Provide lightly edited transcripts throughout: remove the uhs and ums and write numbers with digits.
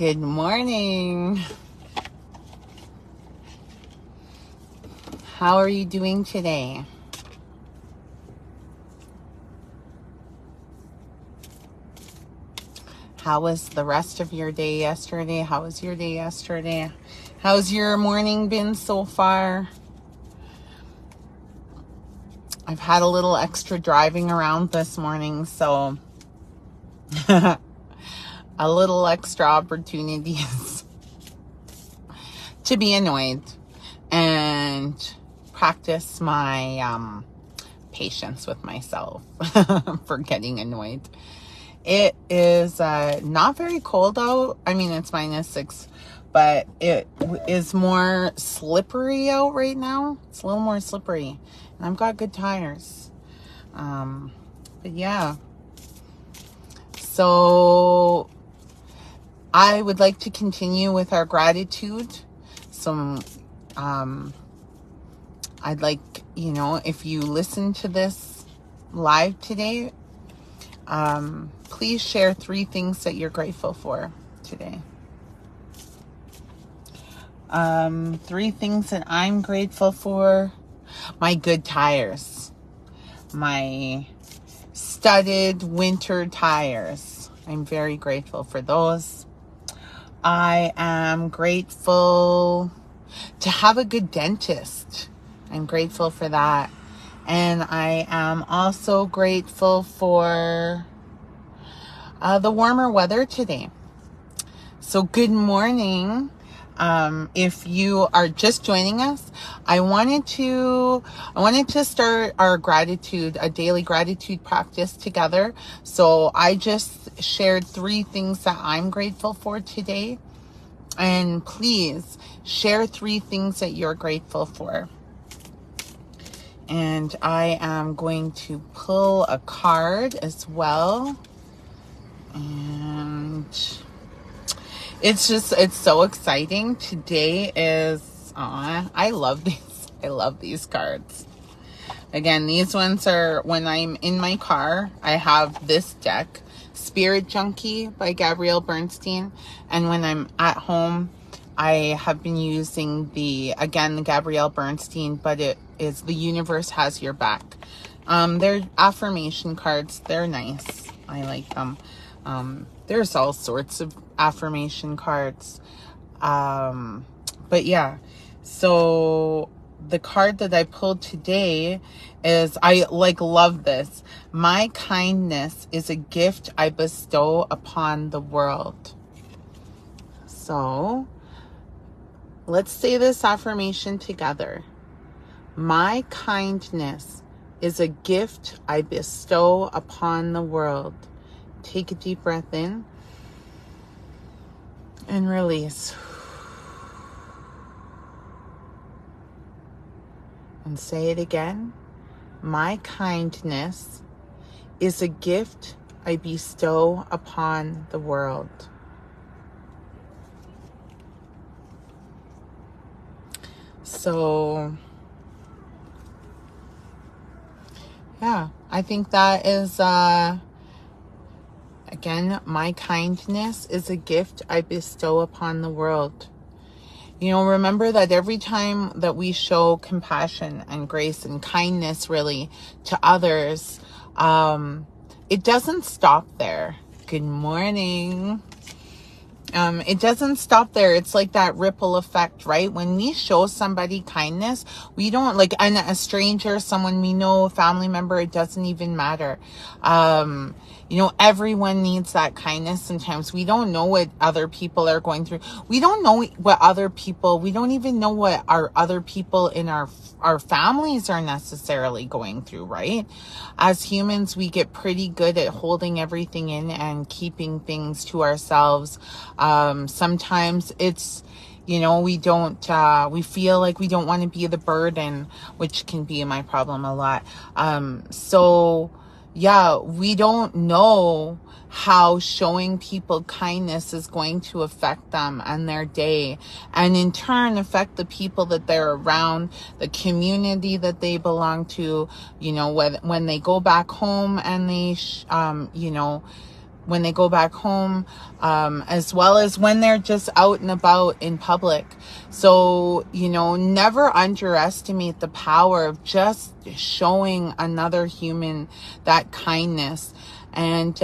Good morning. How are you doing today? How was the rest of your day yesterday? How was your day yesterday? How's your morning been so far? I've had a little extra driving around this morning, so a little extra opportunities to be annoyed and practice my patience with myself for getting annoyed. It is not very cold out. I mean, it's -6, but it is more slippery out right now. It's a little more slippery, and I've got good tires. But yeah. So I would like to continue with our gratitude. So I'd like, if you listen to this live today, please share 3 things that you're grateful for today. 3 things that I'm grateful for. My good tires. My studded winter tires. I'm very grateful for those. I am grateful to have a good dentist. I'm grateful for that. And I am also grateful for the warmer weather today. So good morning. If you are just joining us, I wanted to start our a daily gratitude practice together. So I just shared 3 things that I'm grateful for today. And please share 3 things that you're grateful for. And I am going to pull a card as well. And it's so exciting. Today is, I love these cards. Again, these ones are when I'm in my car. I have this deck, Spirit Junkie by Gabrielle Bernstein. And when I'm at home, I have been using the Gabrielle Bernstein, but it is The Universe Has Your Back. They're affirmation cards. They're nice. I like them. There's all sorts of affirmation cards. But yeah, so the card that I pulled today is, I love this. My kindness is a gift I bestow upon the world. So let's say this affirmation together. My kindness is a gift I bestow upon the world. Take a deep breath in and release. And say it again. My kindness is a gift I bestow upon the world. So, yeah, I think that is, again, my kindness is a gift I bestow upon the world. Remember that every time that we show compassion and grace and kindness, really, to others, it doesn't stop there. Good morning. It doesn't stop there. It's like that ripple effect, right? When we show somebody kindness, we don't and a stranger, someone we know, a family member, it doesn't even matter. Everyone needs that kindness. Sometimes we don't know what other people are going through. We don't know we don't even know what our other people in our families are necessarily going through, right? As humans, we get pretty good at holding everything in and keeping things to ourselves. Sometimes it's, we feel like we don't want to be the burden, which can be my problem a lot. So yeah, we don't know how showing people kindness is going to affect them and their day, and in turn affect the people that they're around, the community that they belong to, when they go back home and they, when they go back home, as well as when they're just out and about in public. So, never underestimate the power of just showing another human that kindness. And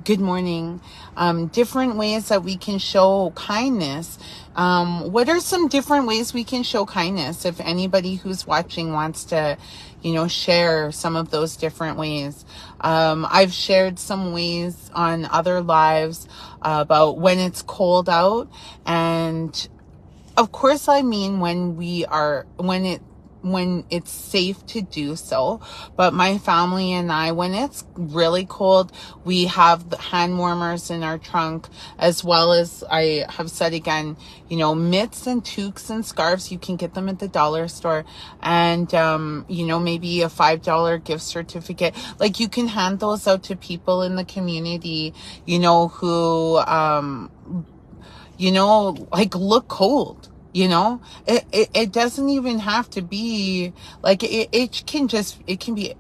good morning. Different ways that we can show kindness. What are some different ways we can show kindness? If anybody who's watching wants to, share some of those different ways. I've shared some ways on other lives about when it's cold out. And of course, I mean, when it's safe to do so. But my family and I, when it's really cold, we have the hand warmers in our trunk, as well as, I have said again, mitts and toques and scarves. You can get them at the dollar store, and maybe a $5 gift certificate. Like, you can hand those out to people in the community, who look cold. It doesn't even have to be like, it can be,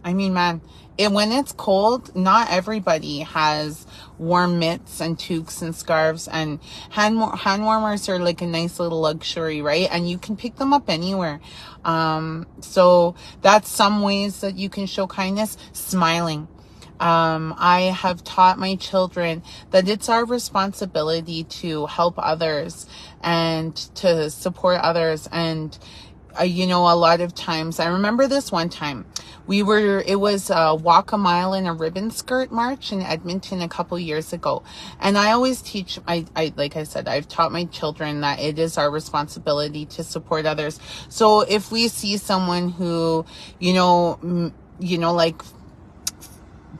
I mean, man, when it's cold, not everybody has warm mitts and toques and scarves, and hand warmers are like a nice little luxury, right? And you can pick them up anywhere. So that's some ways that you can show kindness. Smiling. I have taught my children that it's our responsibility to help others and to support others. And, a lot of times, I remember this one time, it was a Walk a Mile in a Ribbon Skirt March in Edmonton a couple years ago. And I always teach, like I said, I've taught my children that it is our responsibility to support others. So if we see someone who, like,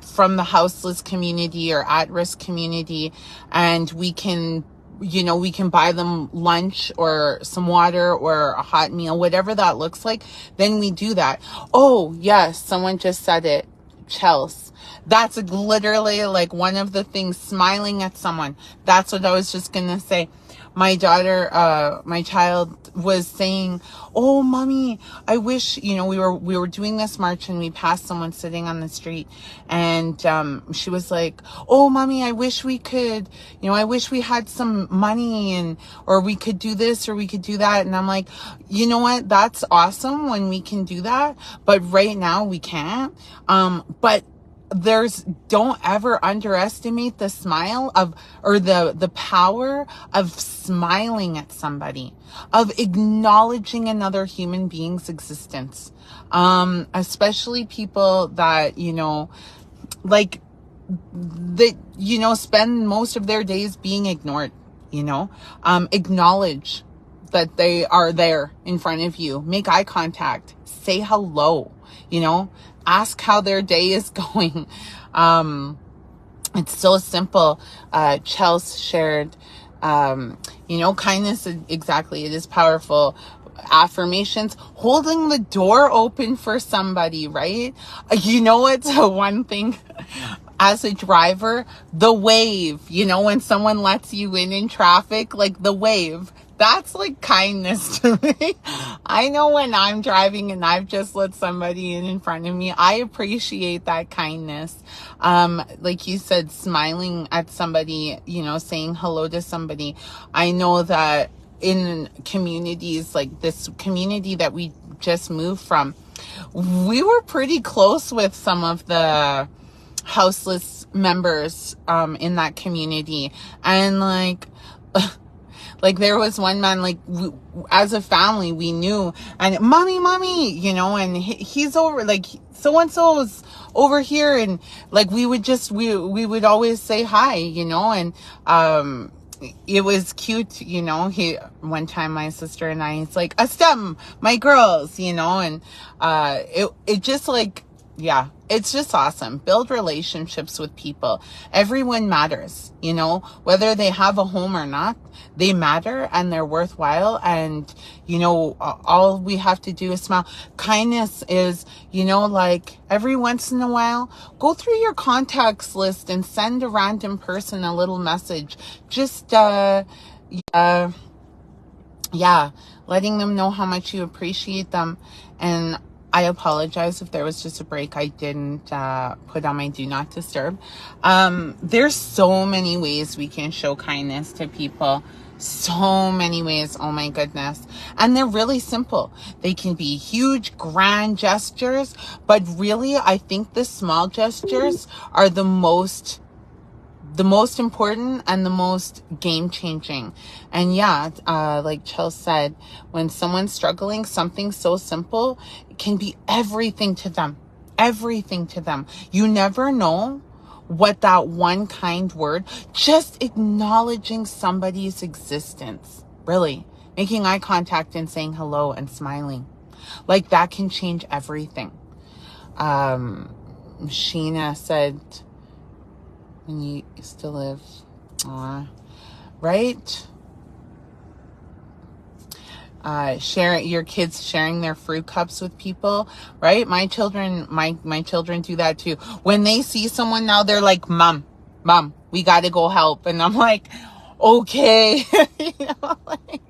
from the houseless community or at-risk community, and we can buy them lunch or some water or a hot meal, whatever that looks like, then we do that. Oh, yes, someone just said it. Chels. That's literally like one of the things, smiling at someone. That's what I was just going to say. My daughter, my child was saying, "Oh, mommy, I wish, we were doing this march and we passed someone sitting on the street." And, she was like, "Oh, mommy, I wish we could, I wish we had some money or we could do this or we could do that." And I'm like, you know what? That's awesome when we can do that. But right now we can't. But don't ever underestimate the smile or the power of smiling at somebody, of acknowledging another human being's existence. Especially people that, spend most of their days being ignored, acknowledge that they are there in front of you. Make eye contact, say hello, ask how their day is going. It's so simple. Chels shared, kindness, exactly. It is powerful. Affirmations, holding the door open for somebody, right? It's one thing as a driver, the wave, when someone lets you in traffic, like the wave. That's like kindness to me. I know when I'm driving and I've just let somebody in front of me, I appreciate that kindness. Like you said, smiling at somebody, saying hello to somebody. I know that in communities like this community that we just moved from, we were pretty close with some of the houseless members in that community. And like there was one man, like as a family, we knew, and mommy, and he's over, like so-and-so's over here. And like, we would always say hi, and, it was cute, one time my sister and I, it's like, Astem, my girls, and, it just like, yeah, it's just awesome. Build relationships with people. Everyone matters, whether they have a home or not, they matter and they're worthwhile. And, all we have to do is smile. Kindness is, like every once in a while, go through your contacts list and send a random person a little message. Just, letting them know how much you appreciate them. And I apologize if there was just a break I didn't put on my do not disturb. There's so many ways we can show kindness to people. So many ways. Oh my goodness. And they're really simple. They can be huge, grand gestures, but really, I think the small gestures are the most important and the most game changing. And yeah, like Chell said, when someone's struggling, something so simple can be everything to them. Everything to them. You never know what that one kind word, just acknowledging somebody's existence, really making eye contact and saying hello and smiling, like that can change everything. Sheena said, when you still live, right? Your kids sharing their fruit cups with people, right? My children do that too. When they see someone now, they're like, mom, we got to go help. And I'm like, okay. Like,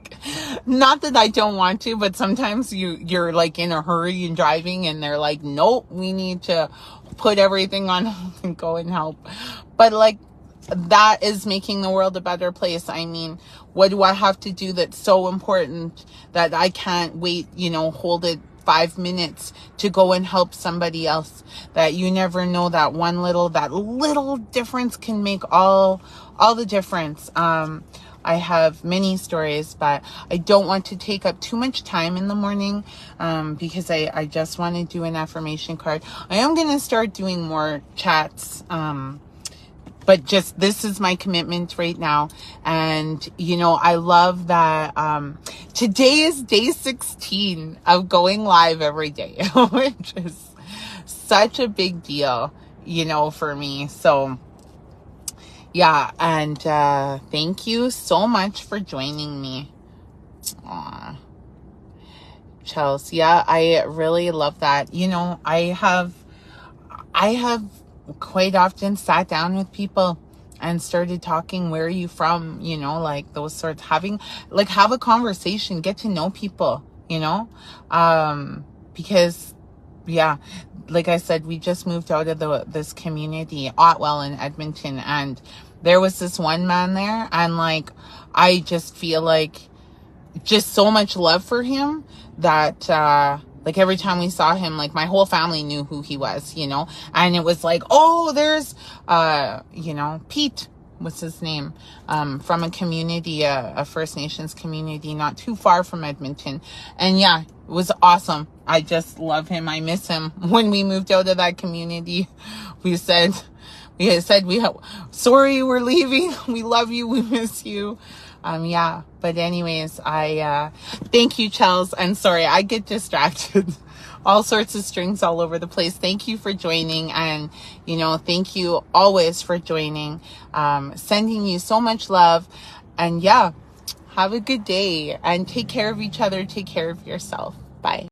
not that I don't want to, but sometimes you're like in a hurry and driving and they're like, nope, we need to put everything on and go and help. But like, that is making the world a better place. I mean, what do I have to do that's so important that I can't wait, hold it 5 minutes to go and help somebody else? That you never know, that little difference can make all the difference. I have many stories, but I don't want to take up too much time in the morning, because I just want to do an affirmation card. I am going to start doing more chats, but just, this is my commitment right now. And, I love that today is day 16 of going live every day, which is such a big deal, for me. So, yeah. And thank you so much for joining me. Aww. Chelsea, yeah, I really love that. I have quite often sat down with people and started talking, where are you from? Like those sorts, have a conversation, get to know people, because yeah, like I said, we just moved out of this community, Otwell in Edmonton, and there was this one man there, and like, I just feel like just so much love for him that, like every time we saw him, like my whole family knew who he was, and it was like, oh, there's, Pete, what's his name, from a community, a First Nations community, not too far from Edmonton. And yeah, it was awesome. I just love him. I miss him. When we moved out of that community, we said, sorry, we're leaving. We love you. We miss you. Yeah, but anyways, I, thank you, Chels. And sorry, I get distracted. All sorts of strings all over the place. Thank you for joining. And, thank you always for joining. Sending you so much love. And yeah, have a good day and take care of each other. Take care of yourself. Bye.